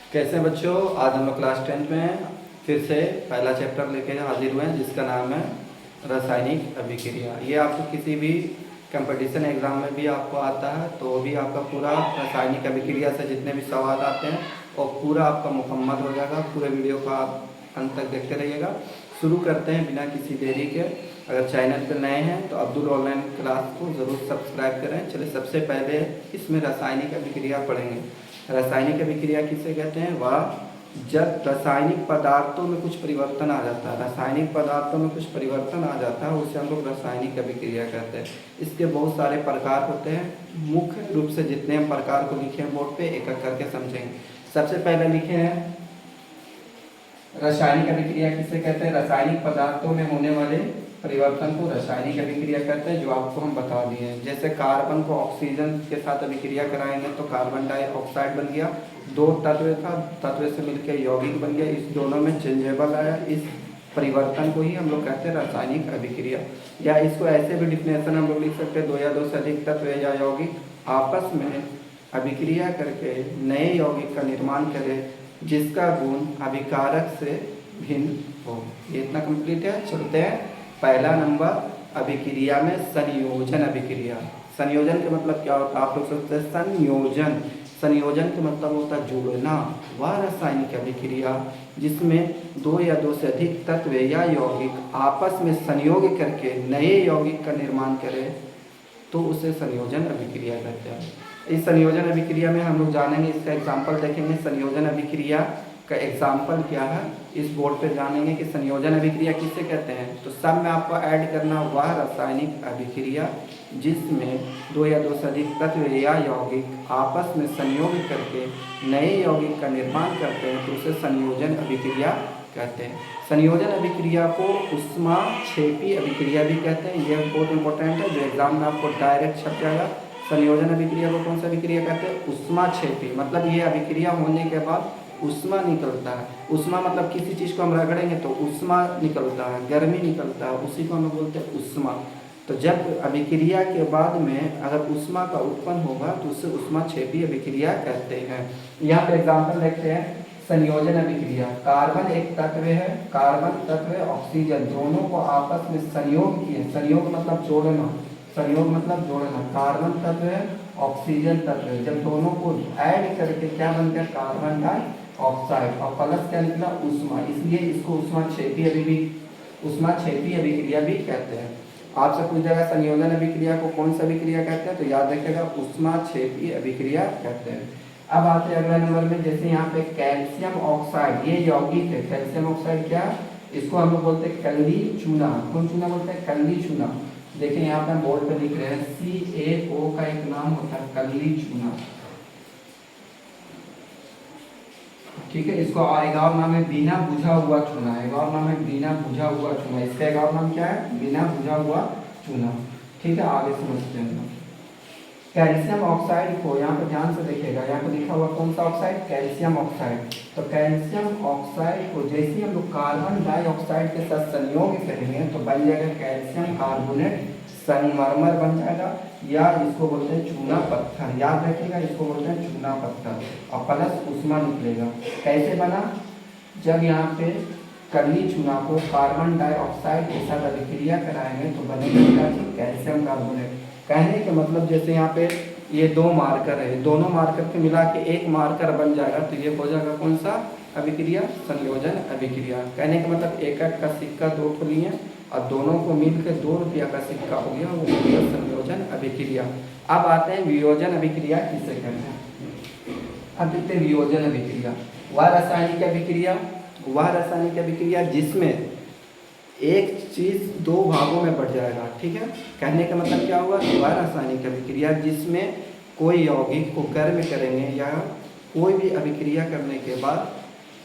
कैसे हैं बच्चों। आज हम लोग क्लास 10 में फिर से पहला चैप्टर लेके हाजिर हुए हैं जिसका नाम है रासायनिक अभिक्रिया। ये आपको किसी भी कंपटीशन एग्ज़ाम में भी आपको आता है, तो भी आपका पूरा रासायनिक अभिक्रिया से जितने भी सवाल आते हैं वो पूरा आपका मुकम्मल हो जाएगा। पूरे वीडियो को आप अंत तक देखते रहिएगा। शुरू करते हैं बिना किसी देरी के। अगर चैनल पर नए हैं तो अब्दुल ऑनलाइन क्लास को ज़रूर सब्सक्राइब करें। चलिए सबसे पहले इसमें रासायनिक अभिक्रिया पढ़ेंगे। रासायनिक अभिक्रिया किसे कहते हैं? वह जब रासायनिक पदार्थों में कुछ परिवर्तन आ जाता है, रासायनिक पदार्थों में कुछ परिवर्तन आ जाता है, उसे हम लोग रासायनिक अभिक्रिया कहते हैं। इसके बहुत सारे प्रकार होते हैं। मुख्य रूप से जितने हम प्रकार को लिखे हैं बोर्ड पे एक एक करके समझेंगे। सबसे पहले लिखे हैं रासायनिक अभिक्रिया किसे कहते हैं? रासायनिक पदार्थों में होने वाले परिवर्तन को रासायनिक अभिक्रिया कहते हैं, जो आपको हम बता दिए हैं। जैसे कार्बन को ऑक्सीजन के साथ अभिक्रिया कराएंगे तो कार्बन डाइऑक्साइड बन गया। दो तत्व था, तत्व से मिलकर यौगिक बन गया। इस दोनों में चेंजेबल आया। इस परिवर्तन को ही हम लोग कहते हैं रासायनिक अभिक्रिया। या इसको ऐसे भी डिफिनेशन हम लोग लिख सकते हैं, दो या दो से अधिक तत्व या यौगिक आपस में अभिक्रिया करके नए यौगिक का निर्माण करे जिसका गुण अभिकारक से भिन्न हो। ये इतना कंप्लीट है। चलते हैं पहला नंबर अभिक्रिया में संयोजन अभिक्रिया। संयोजन का मतलब क्या होता है? आप लोग सोचते हैं संयोजन, संयोजन का मतलब होता है जोड़ना। वह रासायनिक अभिक्रिया जिसमें दो या दो से अधिक तत्व या यौगिक आपस में संयोग करके नए यौगिक का निर्माण करे तो उसे संयोजन अभिक्रिया कहते हैं। इस संयोजन अभिक्रिया में हम लोग जानेंगे, इसका एग्जाम्पल देखेंगे। संयोजन अभिक्रिया का एग्जाम्पल क्या है इस बोर्ड पे जानेंगे कि संयोजन अभिक्रिया किसे कहते हैं। तो सब में आपको ऐड करना वह रासायनिक अभिक्रिया जिसमें दो या दो से अधिक तत्व या यौगिक आपस में संयोग करके नए यौगिक का निर्माण करते हैं तो उसे संयोजन अभिक्रिया कहते हैं। संयोजन अभिक्रिया को ऊष्माक्षेपी अभिक्रिया भी कहते हैं। यह बहुत इंपॉर्टेंट है, जो एग्जाम में आपको डायरेक्ट छप जाएगा। संयोजन अभिक्रिया को कौन सा अभिक्रिया कहते हैं? ऊष्माक्षेपी। मतलब ये अभिक्रिया होने के बाद ऊष्मा निकलता है। ऊष्मा मतलब किसी चीज़ को हम रगड़ेंगे तो ऊष्मा निकलता है, गर्मी निकलता है, उसी को हम बोलते हैं ऊष्मा। तो जब अभिक्रिया के बाद में अगर ऊष्मा का उत्पन्न होगा तो उसे ऊष्माक्षेपी अभिक्रिया कहते हैं। यहाँ पे एग्जाम्पल देखते हैं। संयोजन अभिक्रिया, कार्बन एक तत्व है, कार्बन तत्व ऑक्सीजन दोनों को आपस में संयोग किए। संयोग मतलब जोड़ना, संयोग मतलब जोड़ना। कार्बन तत्व है, ऑक्सीजन तत्व है, जब दोनों को ऐड करके क्या बन गया? Carbon dioxide. और प्लस क्या निकला? ऊष्मा। इसलिए इसको ऊष्माक्षेपी अभिक्रिया भी कहते हैं। आपसे पूछ जाएगा संयोजन अभिक्रिया को कौन सा अभिक्रिया कहते हैं, तो याद रखिएगा ऊष्माक्षेपी अभिक्रिया कहते हैं। अब आते हैं अगला नंबर में। जैसे यहाँ पे कैल्शियम ऑक्साइड, ये यौगिक है। कैल्शियम ऑक्साइड क्या? इसको हम लोग बोलते हैं कल्ली चूना। कौन चूना बोलते हैं? कल्ली चूना। देखिए यहाँ पे बोर्ड पे लिख रहे हैं CaO का एक नाम होता है कल्ली चूना। ठीक है, इसको एक और नाम है बिना बुझा हुआ चूना। एक और नाम है बिना बुझा हुआ चूना। इसका एक और नाम क्या है? बिना बुझा हुआ चूना। ठीक है, आगे समझते हैं। कैल्शियम ऑक्साइड को यहाँ पे ध्यान से देखिएगा, यहाँ पे लिखा हुआ कौन सा ऑक्साइड? Calcium oxide. तो कैल्शियम ऑक्साइड को जैसे हम लोग कार्बन डाइऑक्साइड के साथ संयोग करेंगे तो बन जाएगा कैल्शियम कार्बोनेट, संगमरमर बन जाएगा, या इसको बोलते हैं चूना पत्थर। याद रखिएगा, इसको बोलते हैं चूना पत्थर। और प्लस ऊष्मा निकलेगा। कैसे बना? जब यहाँ पे कल्ली चूना को कार्बन डाइऑक्साइड के साथ अभिक्रिया कराएंगे तो बनेगा कैल्शियम कार्बोनेट। कहने के मतलब जैसे यहाँ पे ये दो मार्कर है, दोनों मार्कर के मिला के एक मार्कर बन जाएगा तो ये हो जाएगा कौन सा अभिक्रिया? संयोजन अभिक्रिया। कहने का मतलब एक एक का सिक्का दो ठो लिए और दोनों को मिलकर 2 रुपया का सिक्का हो गया, वो हो गया संयोजन अभिक्रिया। अब आते हैं वियोजन अभिक्रिया किसे कहते हैं। अब देखते हैं वियोजन अभिक्रिया। वह रासायनिक अभिक्रिया जिसमें एक चीज दो भागों में बढ़ जाएगा। ठीक है, कहने का मतलब क्या हुआ? वह रासायनिक अभिक्रिया जिसमें कोई यौगिक को गर्म करेंगे या कोई भी अभिक्रिया करने के बाद,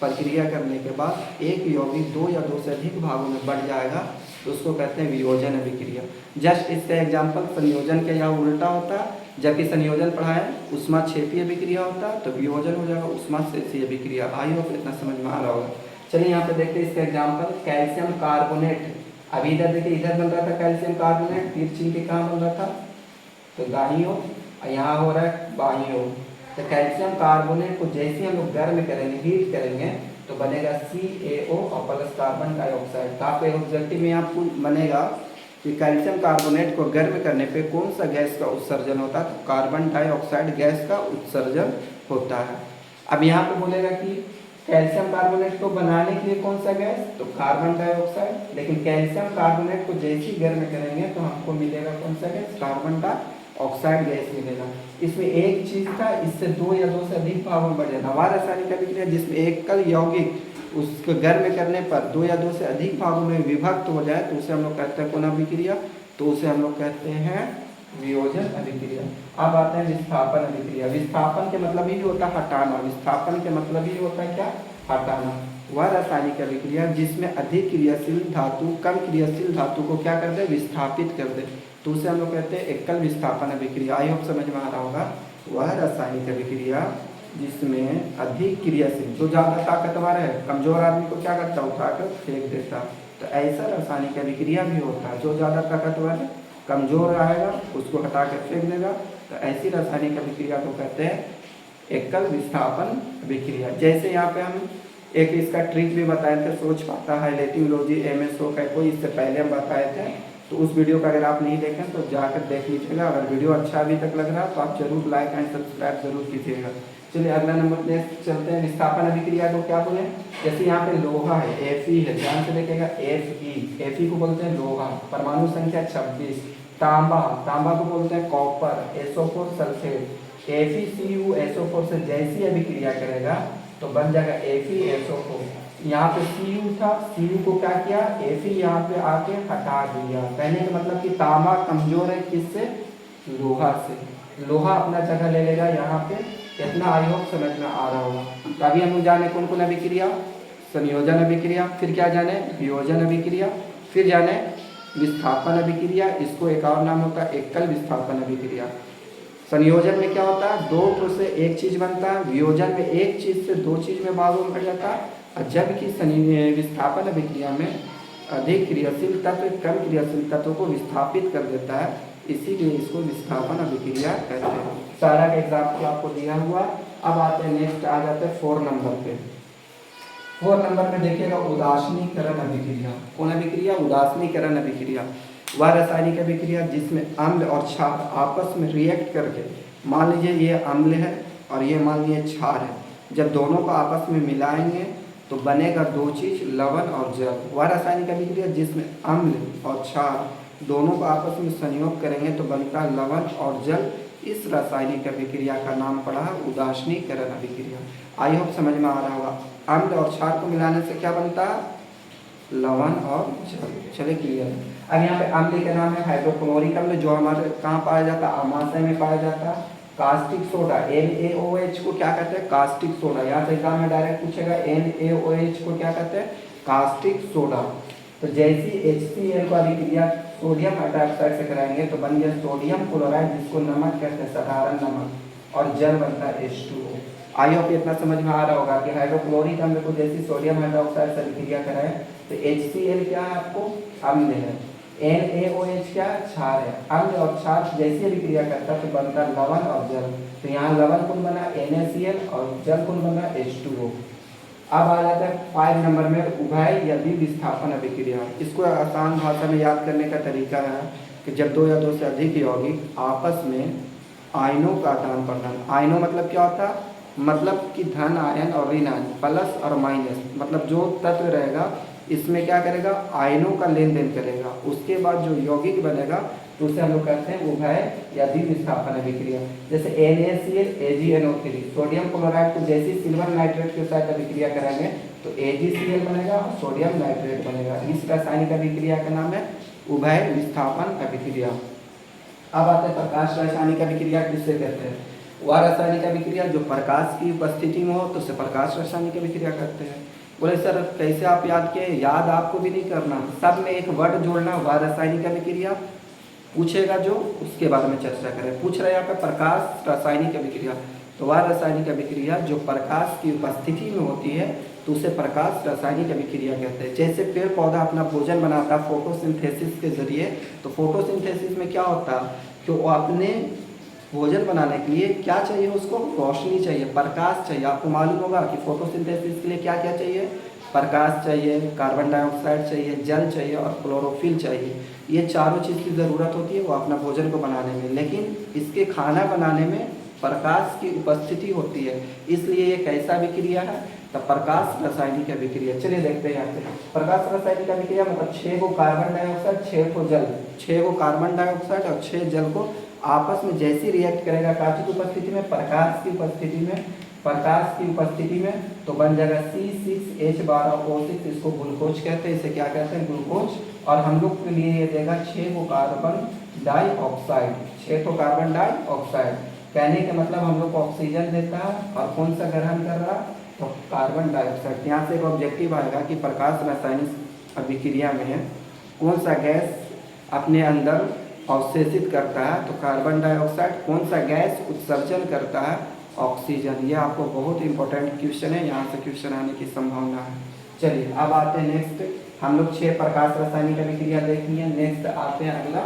प्रक्रिया करने के बाद एक यौगिक दो या दो से अधिक भागों में बढ़ जाएगा तो उसको कहते हैं वियोजन अभिक्रिया। जस्ट इसका एग्जाम्पल संयोजन के यहाँ उल्टा होता है। जबकि संयोजन पढ़ा है ऊष्माक्षेपी अभिक्रिया होता है, तो वियोजन हो जाएगा ऊष्माक्षेपी अभिक्रिया। आई होप इतना समझ में आ रहा होगा। चलिए यहाँ पे देखते हैं इसका एग्जाम्पल। कैल्शियम कार्बोनेट, अभी इधर देखिए, इधर बन रहा था कैल्शियम कार्बोनेट, तीर चिन्ह के कहाँ बन रहा था? तो दाईं ओर, यहाँ हो रहा है बाईं ओर। तो कैल्शियम कार्बोनेट को जैसे हम लोग गर्म करेंगे, हीट करेंगे, तो बनेगा CaO और प्लस कार्बन डाइऑक्साइड। तो आपको ऑब्जेक्टिव में आपको बनेगा कि कैल्शियम कार्बोनेट को गर्म करने पे कौन सा गैस का उत्सर्जन होता है, तो कार्बन डाइऑक्साइड गैस का उत्सर्जन होता है। अब यहाँ पे बोलेगा कि कैल्शियम कार्बोनेट को बनाने के लिए कौन सा गैस, तो कार्बन डाइऑक्साइड। लेकिन कैल्शियम कार्बोनेट को जैसे ही गर्म करेंगे तो हमको मिलेगा कौन सा गैस, कार्बन डाइऑक्साइड गैस मिलेगा। इसमें एक चीज था, इससे दो या दो से अधिक भागों में बढ़ जाना। हमारा रासायनिक अभिक्रिया जिसमें एकल यौगिक उसको गर्म करने पर दो या दो से अधिक भागों में विभक्त हो जाए तो उसे हम लोग कहते हैं कौन अभिक्रिया, तो उसे हम लोग कहते हैं वियोजन अभिक्रिया। अब आते हैं विस्थापन अभिक्रिया। विस्थापन के मतलब ही होता है हटाना, विस्थापन के मतलब ही होता है क्या, हटाना। वह रासायनिक अभिक्रिया जिसमें अधिक क्रियाशील धातु कम क्रियाशील धातु को क्या कर दे, विस्थापित कर दे, तो उसे हम लोग कहते हैं एकल विस्थापन अभिक्रिया। आई होप समझ में आ रहा होगा। वह रासायनिक अभिक्रिया जिसमें अधिक क्रियाशील, जो ज़्यादा ताकतवर है, कमजोर आदमी को क्या करता है, उठाकर फेंक देता। तो ऐसा रासायनिक अभिक्रिया भी होता है, जो ज़्यादा ताकतवर है, कमजोर रहेगा, उसको हटा कर फेंक देगा। तो ऐसी रासायनिक अभिक्रिया को कहते हैं एकल विस्थापन अभिक्रिया। जैसे यहाँ पे हम एक इसका ट्रिक भी बताए थे, सोच पाता हाइलाइटिंग लॉजी MSO का कोई, इससे पहले हम बताए थे। तो उस वीडियो का अगर आप नहीं देखें तो जाकर देख लीजिएगा। अगर वीडियो अच्छा अभी तक लग रहा है तो आप जरूर लाइक एंड सब्सक्राइब जरूर कीजिएगा। चलिए अगला नंबर नेक्स्ट चलते हैं। विस्थापन अभिक्रिया को क्या बोले, जैसे यहाँ पे लोहा है, Fe है, ध्यान से देखिएगा, Fe को बोलते हैं लोहा, परमाणु संख्या 26। तांबा, तांबा को बोलते हैं कॉपर, SO4 सल्फेट। FeCuSO4 से जैसी अभिक्रिया करेगा तो बन जाएगा FeSO4। यहाँ पे Cu था, Cu को क्या किया, Fe यहाँ पे आके हटा दिया। कहने का मतलब कि तांबा कमजोर है किससे, लोहा से। लोहा अपना जगह ले लेगा यहाँ पे। कितना आई होप समझ में आ रहा होगा। तो अभी हम जाने कौन कौन अभिक्रिया, संयोजन अभिक्रिया, फिर क्या जाने, वियोजन अभिक्रिया, फिर जाने विस्थापन अभिक्रिया। इसको एक और नाम होता है एकल विस्थापन अभिक्रिया। संयोजन में क्या होता है, दो से एक चीज बनता है। वियोजन में एक चीज से दो चीज में भागों में बढ़ जाता है। और जबकि विस्थापन अभिक्रिया में अधिक क्रियाशील तत्व कम क्रियाशील तत्व को विस्थापित कर देता है, इसीलिए इसको विस्थापन अभिक्रिया कहते हैं। सारा का एग्जाम्पल आपको दिया हुआ। अब आते हैं नेक्स्ट, आ जाते हैं 4 नंबर पे। 4 नंबर पे देखिएगा उदासीनीकरण अभिक्रिया। कौन अभिक्रिया, उदासीनीकरण अभिक्रिया। वह रासायनिक अभिक्रिया जिसमें अम्ल और क्षार आपस में रिएक्ट करके, मान लीजिए ये अम्ल है और ये मान लीजिए क्षार है, जब दोनों को आपस में मिलाएंगे तो बनेगा दो चीज, लवण और जल। वह रासायनिक अभिक्रिया जिसमें अम्ल और क्षार दोनों को आपस में संयोग करेंगे तो बनता है लवण और जल। इस रासायनिक अभिक्रिया का नाम पड़ा है उदासीनीकरण अभिक्रिया। आई होप समझ में आ रहा होगा। अम्ल और क्षार को मिलाने से क्या बनता है, लवण और जल। चले क्लियर है। अब यहाँ पे अम्ल का नाम है हाइड्रोक्लोरिक अम्ल, जो हमारे कहाँ पाया जाता है, आमाशय में पाया जाता है। कास्टिक सोडा NaOH को क्या कहते हैं, कास्टिक सोडा। यहाँ से एग्जाम में डायरेक्ट पूछेगा NaOH को क्या कहते हैं, कास्टिक सोडा। तो जैसी HCl को अभिक्रिया सोडियम हाइड्रोक्साइड से कराएंगे तो बन गया सोडियम क्लोराइड, जिसको नमक कहते हैं, साधारण नमक, और जल बनता है H2O। आई होप इतना समझ में आ रहा होगा कि हाइड्रोक्लोरिक अम्ल को जैसी सोडियम हाइड्रोक्साइड से अभिक्रिया कराएं तो HCl क्या है, आपको अम्ल है। NaOH क्या, क्षार है। अम्ल और क्षार जैसी अभिक्रिया करता है तो बनता है लवण और जल। तो यहाँ लवण कौन बना, NaCl, और जल कौन बना, H2O। अब आ जाता है 5 नंबर में उभय या विस्थापन अभिक्रिया। इसको आसान भाषा में याद करने का तरीका है कि जब दो या दो से अधिक यौगिक आपस में आयनों का आदान प्रदान, आयनों मतलब क्या होता है, मतलब कि धन आयन और ऋण आयन, प्लस और माइनस, मतलब जो तत्व रहेगा इसमें क्या करेगा, आयनों का लेन देन करेगा। उसके बाद जो यौगिक बनेगा तो उसे हम लोग कहते हैं उभय या विस्थापन अभिक्रिया। जैसे NaCl AgNO3, सोडियम क्लोराइड को जैसी सिल्वर नाइट्रेट के साथ अभिक्रिया करेंगे तो AgCl बनेगा और सोडियम नाइट्रेट बनेगा। इस रासायनिक अभिक्रिया का नाम है उभय विस्थापन अभिक्रिया। अब आते हैं प्रकाश रासायनिक अभिक्रिया किससे कहते हैं। वह रासायनिक अभिक्रिया जो प्रकाश की उपस्थिति में हो तो उसे प्रकाश रासायनिक अभिक्रिया करते हैं। बोले सर कैसे आप याद किए, याद आपको भी नहीं करना, सब में एक वर्ड जोड़ना, वह रासायनिक अभिक्रिया पूछेगा जो उसके बारे में चर्चा करें। पूछ रहे हैं यहाँ पे प्रकाश रासायनिक अभिक्रिया, तो वह रासायनिक अभिक्रिया जो प्रकाश की उपस्थिति में होती है तो उसे प्रकाश रासायनिक अभिक्रिया कहते हैं। जैसे पेड़ पौधा अपना भोजन बनाता है फोटोसिंथेसिस के जरिए, तो फोटोसिंथेसिस में क्या होता है कि वो अपने भोजन बनाने के लिए क्या चाहिए उसको? रोशनी चाहिए, प्रकाश चाहिए। आपको मालूम होगा कि फोटोसिंथेसिस के लिए क्या क्या चाहिए? प्रकाश चाहिए, कार्बन डाइऑक्साइड चाहिए, जल चाहिए और क्लोरोफिल चाहिए। ये चारों चीज़ की ज़रूरत होती है वो अपना भोजन को बनाने में, लेकिन इसके खाना बनाने में प्रकाश की उपस्थिति होती है, इसलिए ये कैसा विक्रिया है? तो प्रकाश रासायनिक अभिक्रिया। चलिए देखते हैं यहाँ पे प्रकाश रासायनिक अभिक्रिया मतलब 6 को कार्बन डाइऑक्साइड, 6 को जल, 6 को कार्बन डाइऑक्साइड और 6 जल को आपस में जैसी रिएक्ट करेगा काची की उपस्थिति में, प्रकाश की उपस्थिति में, प्रकाश की उपस्थिति में, तो बन जाएगा C6H12O6। इसको ग्लूकोज कहते हैं, इसे क्या कहते हैं? ग्लूकोज। और हम लोग के लिए ये देगा 6 को कार्बन डाइऑक्साइड, 6 तो कार्बन डाइऑक्साइड। कहने का मतलब हम लोग को ऑक्सीजन देता है और कौन सा ग्रहण कर रहा? तो कार्बन डाइऑक्साइड। यहाँ से एक ऑब्जेक्टिव आएगा कि प्रकाश रासायनिक अभिक्रिया में कौन सा गैस अपने अंदर अवशेषित करता है? तो कार्बन डाइऑक्साइड। कौन सा गैस उत्सर्जन करता है? ऑक्सीजन। ये आपको बहुत इंपॉर्टेंट क्वेश्चन है, यहाँ से क्वेश्चन आने की संभावना है। चलिए अब आते हैं नेक्स्ट, हम लोग 6 प्रकाश रासायनिक अभिक्रिया देख लिए। नेक्स्ट आते हैं अगला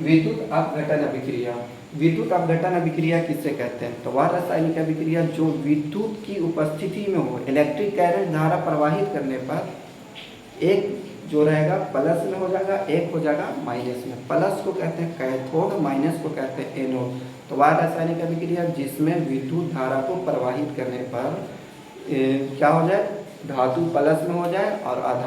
विद्युत अपघटन अभिक्रिया। विद्युत अपघटन अभिक्रिया किससे कहते हैं? तो वह रासायनिक अभिक्रिया जो विद्युत की उपस्थिति में हो, इलेक्ट्रिक करंट धारा प्रवाहित करने पर एक जो रहेगा प्लस में हो जाएगा, एक हो जाएगा माइनस में। प्लस को कहते हैं कैथोड, माइनस को कहते हैं एनोड। तो वह रासायनिक अभिक्रिया जिसमें विद्युत धारा को प्रवाहित करने पर क्या हो जाए? धातु प्लस में हो जाए और आधार